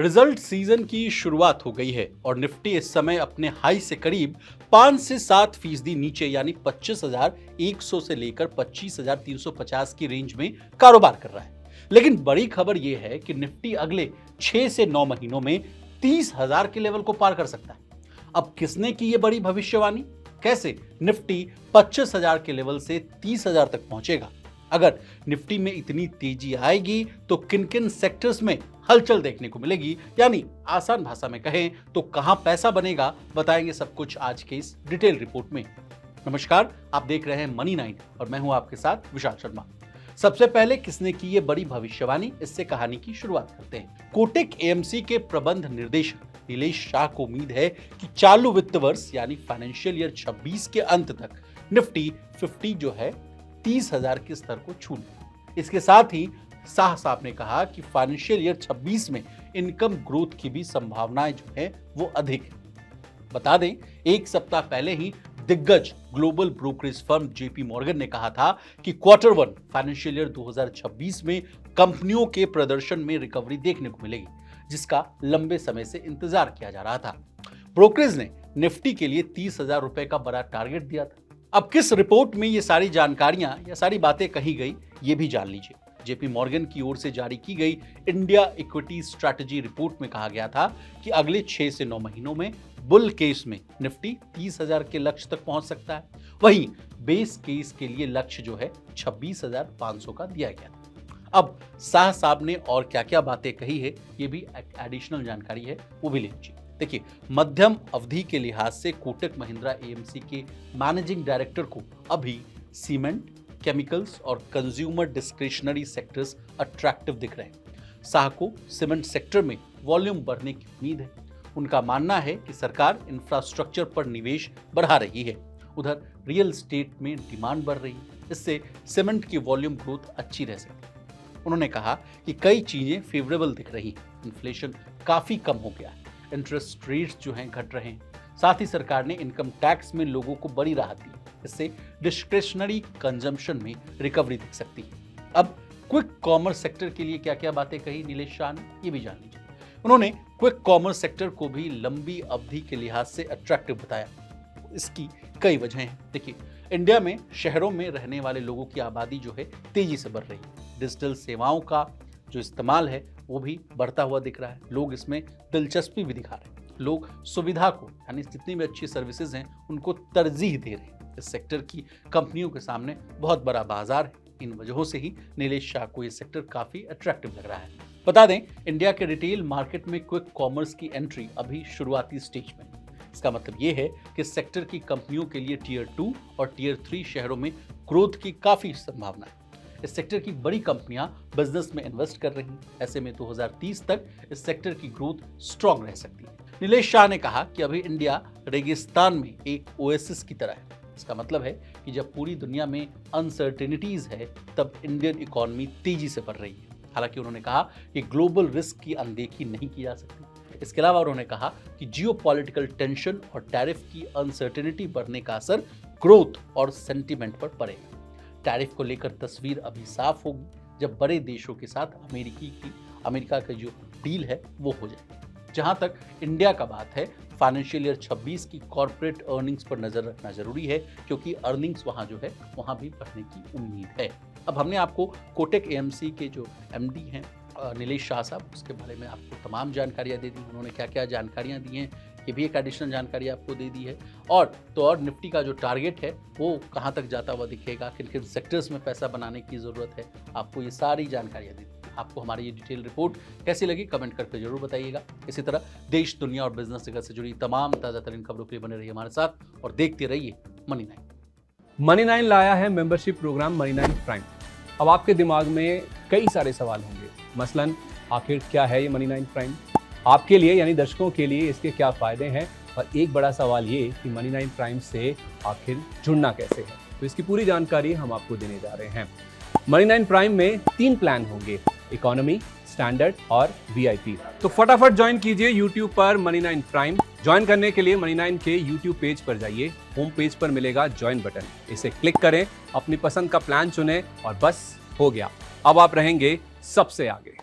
Result season की शुरुआत हो गई है और निफ्टी इस समय अपने हाई से करीब 5 से 7% नीचे यानी 25,100 से लेकर 25,350 की रेंज में कारोबार कर रहा है। लेकिन बड़ी खबर यह है कि निफ्टी अगले 6 से 9 महीनों में 30,000 के लेवल को पार कर सकता है। अब किसने की यह बड़ी भविष्यवाणी? कैसे निफ्टी 25,000 के लेवल से 30,000 तक पहुंचेगा? अगर निफ्टी में इतनी तेजी आएगी तो किन किन सेक्टर्स में हलचल देखने को मिलेगी, यानी आसान भाषा में कहें तो कहां पैसा बनेगा, बताएंगे सब कुछ आज के इस डिटेल रिपोर्ट में। नमस्कार, आप देख रहे हैं मनी 9 और मैं हूं आपके साथ विशाल शर्मा। सबसे पहले किसने की ये बड़ी भविष्यवाणी, इससे कहानी की शुरुआत करते हैं। कोटक एएमसी के प्रबंध निर्देशक नीलेश शाह को उम्मीद है कि चालू वित्त वर्ष यानी फाइनेंशियल ईयर 26 के अंत तक निफ्टी 50 जो है 30,000 के स्तर को छू ले। इसके साथ ही शाह साहब ने कहा कि फाइनेंशियल ईयर 26 में इनकम ग्रोथ की भी संभावनाएं जो है वो अधिक है। बता दें, एक सप्ताह पहले ही दिग्गज global brokerage firm JP Morgan ने कहा था कि क्वार्टर 1 फाइनेंशियल ईयर 2026 में कंपनियों के प्रदर्शन में रिकवरी देखने को मिलेगी, जिसका लंबे समय से इंतजार किया जा रहा था। ब्रोकरेज ने निफ्टी के लिए 30,000 रुपए का बड़ा टारगेट दिया था। अब किस रिपोर्ट में ये सारी जानकारियां या सारी बातें कही गई, ये भी जान लीजिए। जेपी मॉर्गन की ओर से जारी की गई इंडिया इक्विटी स्ट्रैटेजी रिपोर्ट में कहा गया था कि अगले 6 से 9 महीनों में बुल केस में निफ्टी 30,000 के लक्ष्य तक पहुंच सकता है। वहीं बेस केस के लिए लक्ष्य जो है 26,500 का दिया गया। अब शाह साहब ने और क्या क्या बातें कही है, ये भी एडिशनल जानकारी है, वो भी ले लीजिए। देखिए, मध्यम अवधि के लिहाज से कोटक महिंद्रा एएमसी के मैनेजिंग डायरेक्टर को अभी सीमेंट, केमिकल्स और कंज्यूमर डिस्क्रिशनरी सेक्टर्स अट्रैक्टिव दिख रहे हैं। शाह को सीमेंट सेक्टर में वॉल्यूम बढ़ने की उम्मीद है। उनका मानना है कि सरकार इंफ्रास्ट्रक्चर पर निवेश बढ़ा रही है, उधर रियल एस्टेट में डिमांड बढ़ रही है, इससे सीमेंट की वॉल्यूम ग्रोथ अच्छी रह सकती है। उन्होंने कहा कि कई चीजें फेवरेबल दिख रही हैं, इन्फ्लेशन काफी कम हो गया है, इंटरेस्ट रेट्स जो हैं घट रहे हैं, साथ ही सरकार ने इनकम टैक्स में लोगों को बड़ी राहत दी, इससे डिस्क्रिशनरी कंजम्पशन में रिकवरी दिख सकती है। अब क्विक कॉमर्स सेक्टर के लिए क्या क्या बातें कही नीलेश शाह ने, ये भी जान लीजिए। उन्होंने क्विक कॉमर्स सेक्टर को भी लंबी अवधि के लिहाज से अट्रैक्टिव बताया। इसकी कई वजह हैं। देखिए, इंडिया में शहरों में रहने वाले लोगों की आबादी जो है तेजी से बढ़ रही है। डिजिटल सेवाओं का जो इस्तेमाल है वो भी बढ़ता हुआ दिख रहा है। लोग इसमें दिलचस्पी भी दिखा रहे हैं। लोग सुविधा को, यानी जितनी भी अच्छी सर्विसेज हैं उनको तरजीह दे रहे हैं। इस सेक्टर की कंपनियों के सामने बहुत बड़ा बाजार है। इन वजहों से ही नीलेश शाह को ये सेक्टर काफी अट्रैक्टिव लग रहा है। बता दें, इंडिया के रिटेल मार्केट में क्विक कॉमर्स की एंट्री अभी शुरुआती स्टेज में है। इसका मतलब ये है कि इस सेक्टर की कंपनियों के लिए टियर 2 और टियर 3 शहरों में ग्रोथ की काफी संभावना है। इस सेक्टर की बड़ी कंपनियां बिजनेस में इन्वेस्ट कर रही हैं। ऐसे में 2030 तक इस सेक्टर की ग्रोथ स्ट्रॉन्ग रह सकती है। नीलेश शाह ने कहा कि अभी इंडिया रेगिस्तान में एक ओएसिस की तरह है। इसका मतलब है कि जब पूरी दुनिया में अनसर्टेनिटीज है तब इंडियन इकोनॉमी तेजी से बढ़ रही है। हालांकि उन्होंने कहा कि ग्लोबल रिस्क की अनदेखी नहीं की जा सकती। इसके अलावा उन्होंने कहा कि जियोपॉलिटिकल टेंशन और टैरिफ की अनसर्टेनिटी बढ़ने का असर ग्रोथ और सेंटीमेंट पर पड़ेगा। टैरिफ को लेकर तस्वीर अभी साफ होगी जब बड़े देशों के साथ अमेरिका का जो डील है वो हो जाए। जहां तक इंडिया का बात है, फाइनेंशियल ईयर 26 की कॉर्पोरेट अर्निंग्स पर नजर रखना जरूरी है, क्योंकि अर्निंग्स वहां जो है वहां भी बढ़ने की उम्मीद है। अब हमने आपको कोटक एएमसी के जो एमडी हैं नीलेश शाह साहब, उसके बारे में आपको तमाम जानकारियां दे दी। उन्होंने क्या क्या जानकारियां दी हैं, ये भी एक एडिशनल जानकारी आपको दे दी है। और निफ्टी का जो टारगेट है वो कहाँ तक जाता हुआ दिखेगा, किन किन सेक्टर्स में पैसा बनाने की ज़रूरत है, आपको ये सारी जानकारियाँ दी। आपको हमारी ये डिटेल रिपोर्ट कैसी लगी कमेंट करके जरूर बताइएगा। इसी तरह देश, दुनिया और बिजनेस जगत से जुड़ी तमाम ताज़ा तरीन खबरों के लिए बने रहिए हमारे साथ और देखते रहिए मनी 9। मनी 9 लाया है मेंबरशिप प्रोग्राम मनी 9 प्राइम। अब आपके दिमाग में कई सारे सवाल होंगे, मसलन आखिर क्या है ये मनी 9 प्राइम, आपके लिए यानी दर्शकों के लिए इसके क्या फ़ायदे हैं, और एक बड़ा सवाल ये कि मनी 9 प्राइम से आखिर जुड़ना कैसे है। तो इसकी पूरी जानकारी हम आपको देने जा रहे हैं। मनी 9 प्राइम में 3 प्लान होंगे, इकोनॉमी, स्टैंडर्ड और वीआईपी। तो फटाफट ज्वाइन कीजिए यूट्यूब पर मनी 9 प्राइम। ज्वाइन करने के लिए मनी 9 के यूट्यूब पेज पर जाइए, होम पेज पर मिलेगा ज्वाइन बटन, इसे क्लिक करें, अपनी पसंद का प्लान चुनें और बस हो गया, अब आप रहेंगे सबसे आगे।